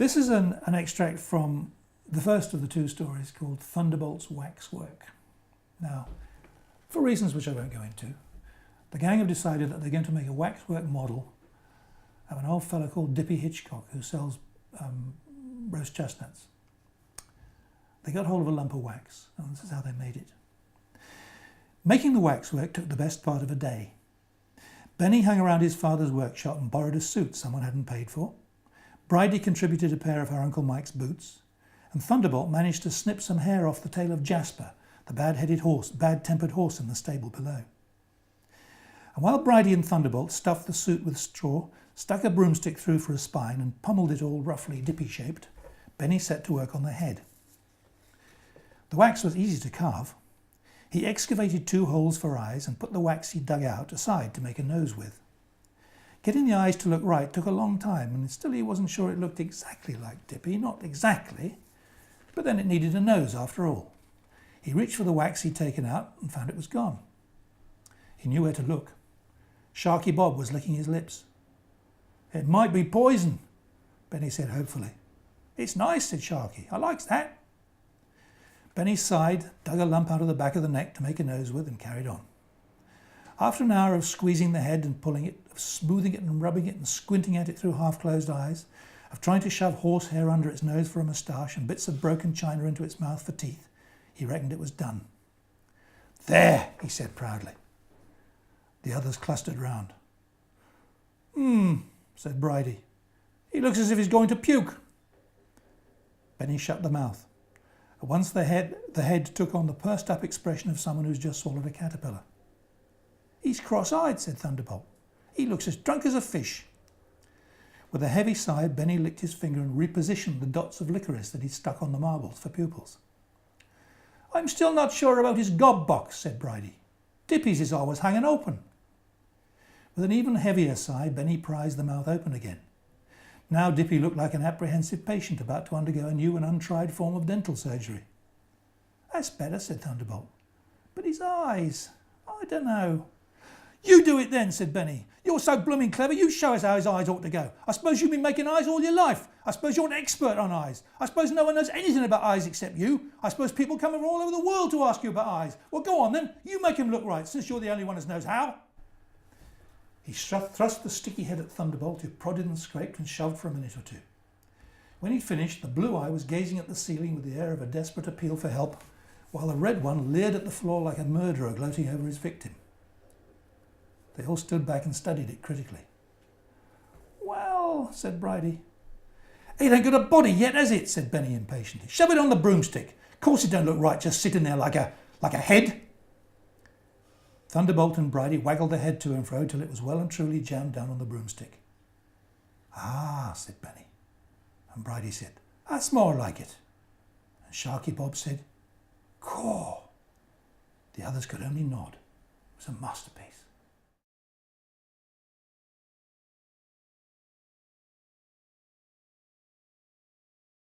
This is an extract from the first of the two stories called Thunderbolt's Waxwork. Now, for reasons which I won't go into, the gang have decided that they're going to make a waxwork model of an old fellow called Dippy Hitchcock who sells roast chestnuts. They got hold of a lump of wax, and this is how they made it. Making the waxwork took the best part of a day. Benny hung around his father's workshop and borrowed a suit someone hadn't paid for. Bridie contributed a pair of her Uncle Mike's boots, and Thunderbolt managed to snip some hair off the tail of Jasper, the bad-tempered horse in the stable below. And while Bridie and Thunderbolt stuffed the suit with straw, stuck a broomstick through for a spine and pummelled it all roughly Dippy-shaped, Benny set to work on the head. The wax was easy to carve. He excavated 2 holes for eyes and put the wax he dug out aside to make a nose with. Getting the eyes to look right took a long time, and still he wasn't sure it looked exactly like Dippy, not exactly, but then it needed a nose after all. He reached for the wax he'd taken out and found it was gone. He knew where to look. Sharky Bob was licking his lips. "It might be poison," Benny said hopefully. "It's nice," said Sharky. "I likes that." Benny sighed, dug a lump out of the back of the neck to make a nose with, and carried on. After an hour of squeezing the head and pulling it, of smoothing it and rubbing it and squinting at it through half-closed eyes, of trying to shove horsehair under its nose for a moustache and bits of broken china into its mouth for teeth, he reckoned it was done. "There," he said proudly. The others clustered round. Said Bridie. "He looks as if he's going to puke." Benny shut the mouth. At once the head took on the pursed-up expression of someone who's just swallowed a caterpillar. "He's cross-eyed," said Thunderbolt. "He looks as drunk as a fish." With a heavy sigh, Benny licked his finger and repositioned the dots of licorice that he'd stuck on the marbles for pupils. "I'm still not sure about his gob box," said Bridie. "Dippy's is always hanging open." With an even heavier sigh, Benny prized the mouth open again. Now Dippy looked like an apprehensive patient about to undergo a new and untried form of dental surgery. "That's better," said Thunderbolt. "But his eyes, I don't know." "You do it then," said Benny. "You're so blooming clever, you show us how his eyes ought to go. I suppose you've been making eyes all your life. I suppose you're an expert on eyes. I suppose no one knows anything about eyes except you. I suppose people come from all over the world to ask you about eyes. Well, go on then, you make him look right, since you're the only one who knows how." He thrust the sticky head at Thunderbolt, who prodded and scraped and shoved for a minute or two. When he'd finished, the blue eye was gazing at the ceiling with the air of a desperate appeal for help, while the red one leered at the floor like a murderer gloating over his victim. They all stood back and studied it critically. "Well," said Bridie. "It ain't got a body yet, has it?" said Benny impatiently. "Shove it on the broomstick. Course it don't look right just sitting there like a head." Thunderbolt and Bridie waggled the head to and fro till it was well and truly jammed down on the broomstick. "Ah," said Benny. And Bridie said, "That's more like it." And Sharky Bob said, "Caw." The others could only nod. It was a masterpiece.